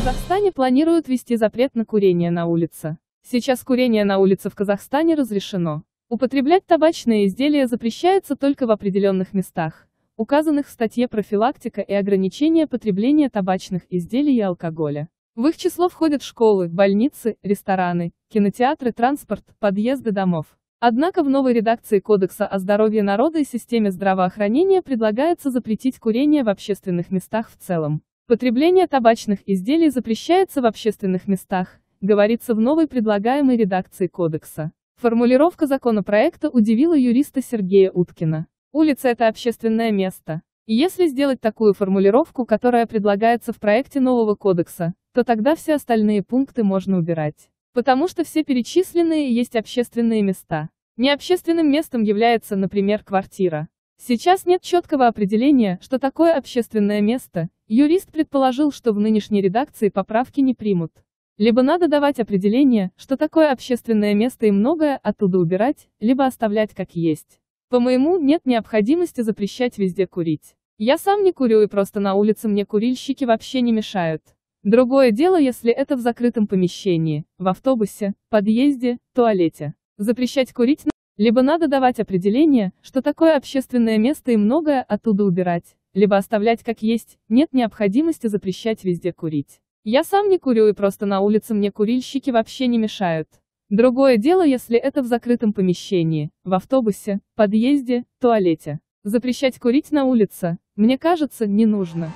Казахстане планируют ввести запрет на курение на улице. Сейчас курение на улице в Казахстане разрешено. Употреблять табачные изделия запрещается только в определенных местах, указанных в статье «Профилактика и ограничение потребления табачных изделий и алкоголя». В их число входят школы, больницы, рестораны, кинотеатры, транспорт, подъезды домов. Однако в новой редакции Кодекса о здоровье народа и системе здравоохранения предлагается запретить курение в общественных местах в целом. Потребление табачных изделий запрещается в общественных местах, говорится в новой предлагаемой редакции Кодекса. Формулировка законопроекта удивила юриста Сергея Уткина. Улица – это общественное место. И если сделать такую формулировку, которая предлагается в проекте нового кодекса, то тогда все остальные пункты можно убирать. Потому что все перечисленные есть общественные места. Необщественным местом является, например, квартира. Сейчас нет четкого определения, что такое общественное место. Юрист предположил, что в нынешней редакции поправки не примут. Либо надо давать определение, что такое общественное место и многое оттуда убирать, либо оставлять как есть. По-моему, нет необходимости запрещать везде курить. Я сам не курю и просто на улице мне курильщики вообще не мешают. Другое дело, если это в закрытом помещении, в автобусе, подъезде, туалете. Запрещать курить либо надо давать определение, что такое общественное место и многое оттуда убирать, либо оставлять как есть, нет необходимости запрещать везде курить. Я сам не курю и просто на улице мне курильщики вообще не мешают. Другое дело, если это в закрытом помещении, в автобусе, подъезде, туалете. Запрещать курить на улице, мне кажется, не нужно.